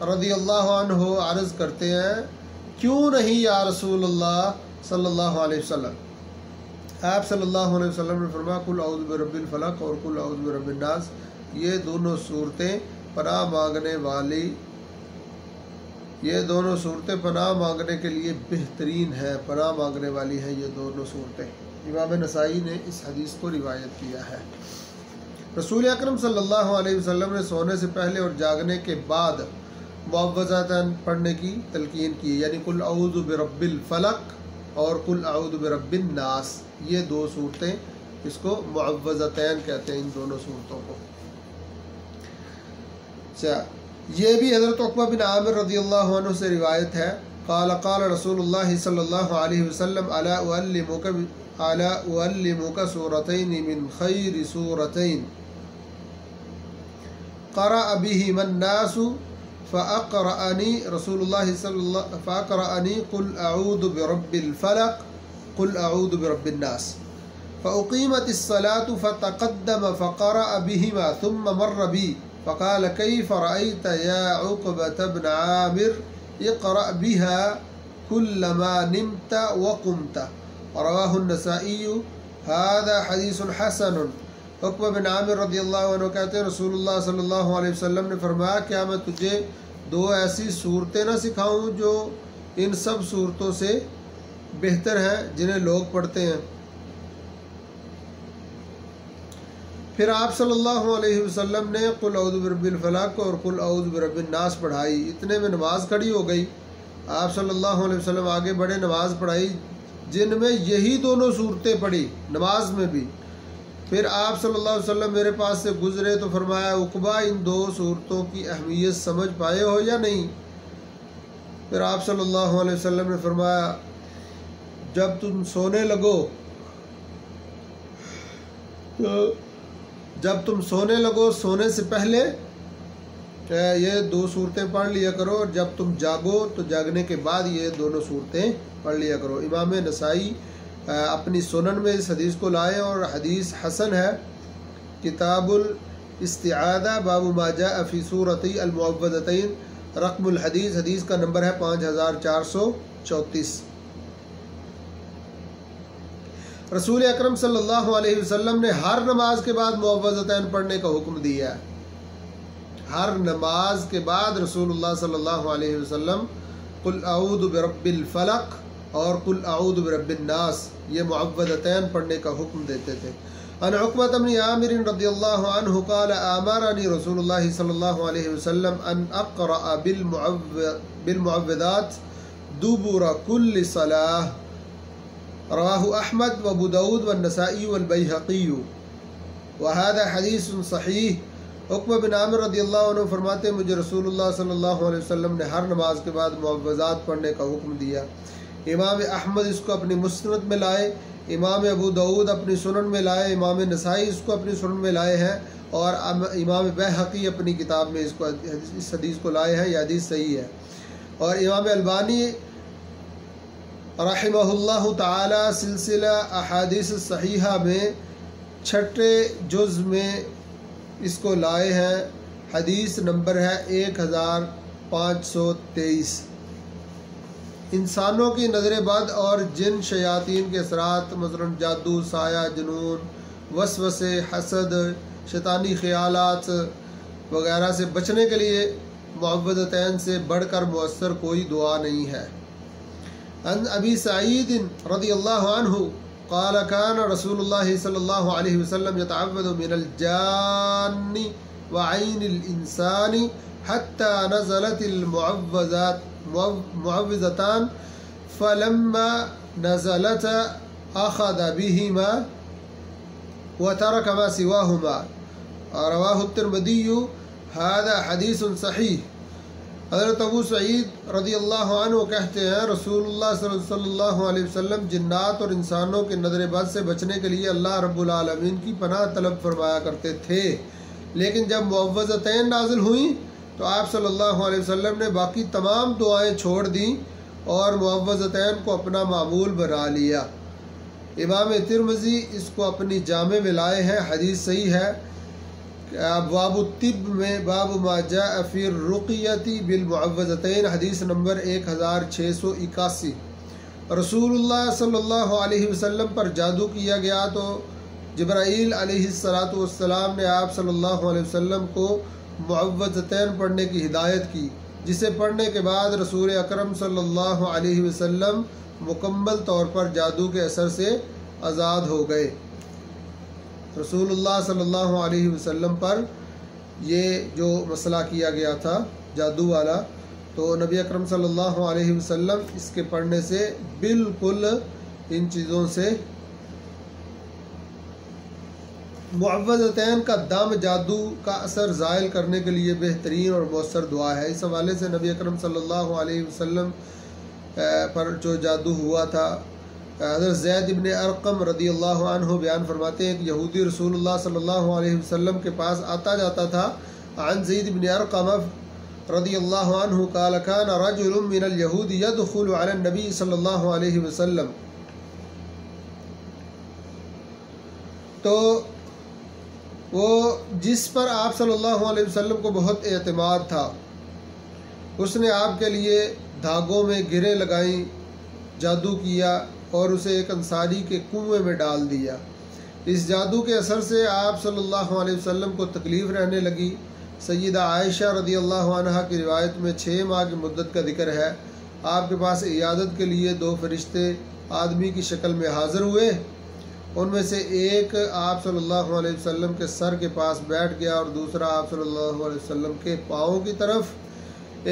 رضی اللہ عنہ عرض کرتے ہیں کیوں نہیں یا رسول اللہ صلی اللہ علیہ وسلم؟ آپ صلی اللہ علیہ وسلم نے فرمایا قل اعوذ برب الفلق اور قل اعوذ برب الناس، یہ دونوں صورتیں پناہ مانگنے والی، یہ دونوں صورتیں پناہ مانگنے کے لیے بہترین ہیں، پناہ مانگنے والی ہیں یہ دونوں صورتیں۔ امام نسائی نے اس حدیث کو روایت کیا ہے۔ رسول اکرم صلی اللہ علیہ وسلم نے سونے سے پہلے اور جاگنے کے بعد معوذتین پڑھنے کی تلقین کی، یعنی قل اعوذ برب الفلق اور قل اعوذ برب الناس، یہ دو صورتیں اس کو معوذتین کہتے ہیں، ان دونوں صورتوں کو۔ یہ بھی حضرت عقبہ بن عامر رضی اللہ عنہ سے روایت ہے، قال قال رسول اللہ صلی اللہ علیہ وسلم الا اعلمک سورتین من خیر سورتین قرأ بهما الناس فأقرأني رسول الله فأقرأني قل أعوذ برب الفلق قل أعوذ برب الناس فأقيمت الصلاة فتقدم فقرأ بهما ثم مر بي فقال كيف رأيت يا عقبة بن عامر اقرأ بها كلما نمت وقمت رواه النسائي هذا حديث حسن۔ عقبہ بن عامر رضی اللہ عنہ کہتے ہیں رسول اللہ صلی اللہ علیہ وسلم نے فرمایا کیا میں تجھے دو ایسی صورتیں نہ سکھاؤں جو ان سب صورتوں سے بہتر ہیں جنہیں لوگ پڑھتے ہیں؟ پھر آپ صلی اللہ علیہ وسلم نے قل اعوذ برب الفلق اور قل اعوذ برب الناس پڑھائی، اتنے میں نماز کھڑی ہو گئی۔ آپ صلی اللہ علیہ وسلم آگے بڑھے، نماز پڑھائی جن میں یہی دونوں صورتیں پڑھی نماز میں بھی۔ پھر آپ صلی اللہ علیہ وسلم میرے پاس سے گزرے تو فرمایا عقبہ ان دو صورتوں کی اہمیت سمجھ پائے ہو یا نہیں؟ پھر آپ صلی اللہ علیہ وسلم نے فرمایا جب تم سونے لگو سونے سے پہلے یہ دو صورتیں پڑھ لیا کرو، اور جب تم جاگو تو جاگنے کے بعد یہ دونوں صورتیں پڑھ لیا کرو۔ امام نسائی اپنی سنن میں اس حدیث کو لائے اور حدیث حسن ہے۔ کتاب الاستعاذہ باب ما جاء فی سورتی المعوذتین، رقم الحدیث، حدیث کا نمبر ہے 5434۔ رسول اکرم صلی اللہ علیہ وسلم نے ہر نماز کے بعد معوذتین پڑھنے کا حکم دیا ہے۔ ہر نماز کے بعد رسول اللہ صلی اللہ علیہ وسلم قل اعوذ برب الفلق اور قل اعوذ برب الناس یہ معوذتین پڑھنے کا حکم دیتے تھے۔ ان عقبہ بن عامر رضی اللہ عنہ قال امرنی رسول اللہ صلی اللہ علیہ وسلم ان اقرأ بالمعوذات دبر كل صلاة رواہ احمد وابو داود والنسائی والبیہقی وهذا حدیث صحیح۔ عقبہ بن عامر رضی اللہ عنہ فرماتے ہیں مجھے رسول اللہ صلی اللہ علیہ وسلم نے ہر نماز کے بعد معوذات پڑھنے کا حکم دیا۔ امام احمد اس کو اپنی مسند میں لائے، امام ابو داود اپنی سنن میں لائے، امام نسائی اس کو اپنی سنن میں لائے ہیں، اور امام بیہقی اپنی کتاب میں اس حدیث کو لائے ہیں۔ یہ حدیث صحیح ہے۔ اور امام البانی رحمہ اللہ تعالی سلسلہ احادیث صحیحہ میں 6 جز میں اس کو لائے ہیں، حدیث نمبر ہے 1523۔ انسانوں کی نظر بد اور جن شیاطین کے اثرات مثلا جادو، سایہ، جنون، وسوسے، حسد، شیطانی خیالات وغیرہ سے بچنے کے لیے معوذتین سے بڑھ کر مؤثر کوئی دعا نہیں ہے۔ ان ابی سعید رضی اللہ عنہ قال كان رسول اللہ صلی اللہ علیہ وسلم يتعوذ من الجان وعین الانسان حتى نزلت المعوذتان فلما نزلت اخذ بهما وترك ما سواهما رواه الترمذی هذا حدیث صحیح۔ حضرت ابو سعید رضی اللہ عنہ کہتے ہیں رسول اللہ صلی اللہ علیہ وسلم جنات اور انسانوں کے نظر بد سے بچنے کے لیے اللہ رب العالمین کی پناہ طلب فرمایا کرتے تھے، لیکن جب معوذتین نازل ہوئیں تو آپ صلی اللہ علیہ وسلم نے باقی تمام دعائیں چھوڑ دیں اور معوذتین کو اپنا معمول بنا لیا۔ امام ترمذی اس کو اپنی جامع میں لائے ہیں، حدیث صحیح ہے۔ ابواب الطب میں باب ما جاء فی الرقیۃ بالمعوذتین، حدیث نمبر 1681۔ رسول اللہ صلی اللہ علیہ وسلم پر جادو کیا گیا تو جبرائیل علیہ السلام نے آپ صلی اللہ علیہ وسلم کو معوذتین پڑھنے کی ہدایت کی، جسے پڑھنے کے بعد رسول اکرم صلی اللہ علیہ وسلم مکمل طور پر جادو کے اثر سے آزاد ہو گئے۔ رسول اللہ صلی اللہ علیہ وسلم پر یہ جو مسئلہ کیا گیا تھا جادو والا، تو نبی اکرم صلی اللہ علیہ وسلم اس کے پڑھنے سے بالکل ان چیزوں سے معوذتین کا دم جادو کا اثر زائل کرنے کے لیے بہترین اور مؤثر دعا ہے۔ اس حوالے سے نبی اکرم صلی اللہ علیہ وسلم پر جو جادو ہوا تھا، حضرت زید ابن ارقم رضی اللہ عنہ بیان فرماتے ہیں کہ یہودی رسول اللہ صلی اللہ علیہ وسلم کے پاس آتا جاتا تھا۔ عن زید ابن ارقم رضی اللہ عنہ قال كان رجل من اليهود يدخل على النبي صلی اللہ علیہ وسلم، تو وہ جس پر آپ صلی اللہ علیہ وسلم کو بہت اعتماد تھا، اس نے آپ کے لیے دھاگوں میں گریں لگائیں، جادو کیا اور اسے ایک انصاری کے کنویں میں ڈال دیا۔ اس جادو کے اثر سے آپ صلی اللہ علیہ وسلم کو تکلیف رہنے لگی۔ سیدہ عائشہ رضی اللہ عنہا کی روایت میں 6 ماہ کی مدت کا ذکر ہے۔ آپ کے پاس عیادت کے لیے 2 فرشتے آدمی کی شکل میں حاضر ہوئے، ان میں سے ایک آپ صلی اللہ علیہ وسلم کے سر کے پاس بیٹھ گیا اور دوسرا آپ صلی اللہ علیہ وسلم کے پاؤں کی طرف۔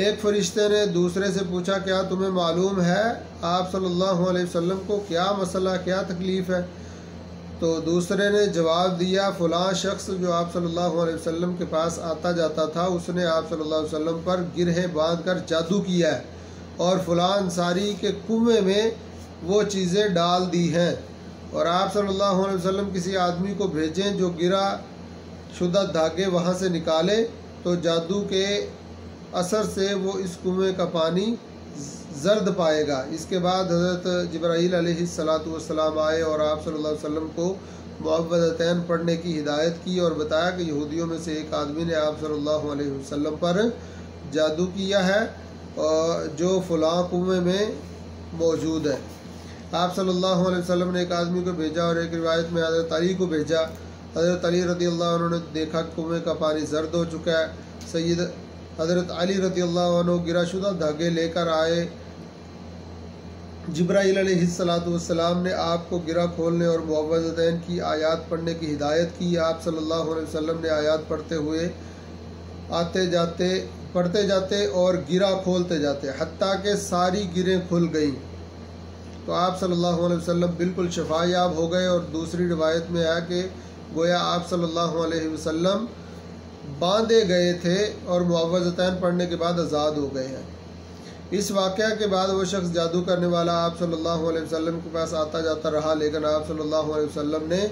ایک فرشتے نے دوسرے سے پوچھا، کیا تمہیں معلوم ہے آپ صلی اللہ علیہ وسلم کو کیا مسئلہ، کیا تکلیف ہے؟ تو دوسرے نے جواب دیا، فلاں شخص جو آپ صلی اللہ علیہ وسلم کے پاس آتا جاتا تھا، اس نے آپ صلی اللہ علیہ وسلم پر گرہیں باندھ کر جادو کیا ہے اور فلاں انصاری کے کنویں میں وہ چیزیں ڈال دی ہیں، اور آپ صلی اللہ علیہ وسلم کسی آدمی کو بھیجیں جو گرا شدہ دھاگے وہاں سے نکالے، تو جادو کے اثر سے وہ اس کنویں کا پانی زرد پائے گا۔ اس کے بعد حضرت جبرائیل علیہ السلام آئے اور آپ صلی اللہ علیہ وسلم کو معوذتین پڑھنے کی ہدایت کی اور بتایا کہ یہودیوں میں سے ایک آدمی نے آپ صلی اللہ علیہ وسلم پر جادو کیا ہے اور جو فلاں کنویں میں موجود ہے۔ آپ صلی اللہ علیہ وسلم نے ایک آدمی کو بھیجا اور ایک روایت میں حضرت علی کو بھیجا۔ حضرت علی رضی اللہ عنہ نے دیکھا کہ کنویں کا پانی زرد ہو چکا ہے۔ حضرت علی رضی اللہ عنہ گرا شدہ دھاگے لے کر آئے۔ جبرائیل علیہ السلام نے آپ کو گرا کھولنے اور معوذتین کی آیات پڑھنے کی ہدایت کی۔ آپ صلی اللہ علیہ وسلم نے آیات پڑھتے جاتے اور گرا کھولتے جاتے حتیٰ کہ ساری گریں کھل گئیں، تو آپ صلی اللہ علیہ وسلم بالکل شفا یاب ہو گئے۔ اور دوسری روایت میں ہے کہ گویا آپ صلی اللہ علیہ وسلم باندھے گئے تھے اور معوذتین پڑھنے کے بعد آزاد ہو گئے ہیں۔ اس واقعہ کے بعد وہ شخص جادو کرنے والا آپ صلی اللہ علیہ وسلم کے پاس آتا جاتا رہا، لیکن آپ صلی اللہ علیہ وسلم نے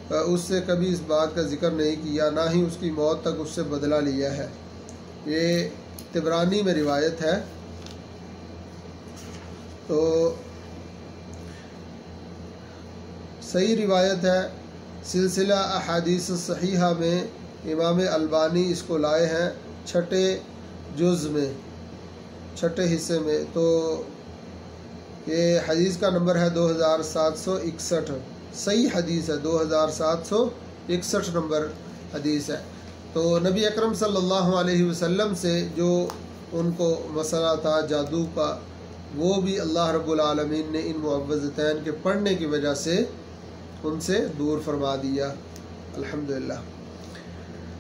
اس سے کبھی اس بات کا ذکر نہیں کیا، نہ ہی اس کی موت تک اس سے بدلہ لیا ہے۔ یہ طبرانی میں روایت ہے۔ تو صحیح روایت ہے، سلسلہ احادیث صحیحہ میں امام البانی اس کو لائے ہیں 6 جز میں، 6 حصے میں۔ تو یہ حدیث کا نمبر ہے 2761، صحیح حدیث ہے، 2761 نمبر حدیث ہے۔ تو نبی اکرم صلی اللہ علیہ وسلم سے جو ان کو مسئلہ تھا جادو کا، وہ بھی اللہ رب العالمین نے ان معوذتین کے پڑھنے کی وجہ سے ان سے دور فرما دیا، الحمدللہ۔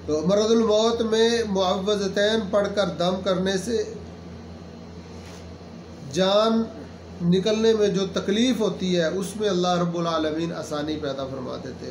تو مرض الموت میں معوذتین پڑھ کر دم کرنے سے جان نکلنے میں جو تکلیف ہوتی ہے، اس میں اللہ رب العالمین آسانی پیدا فرما دیتے ہیں۔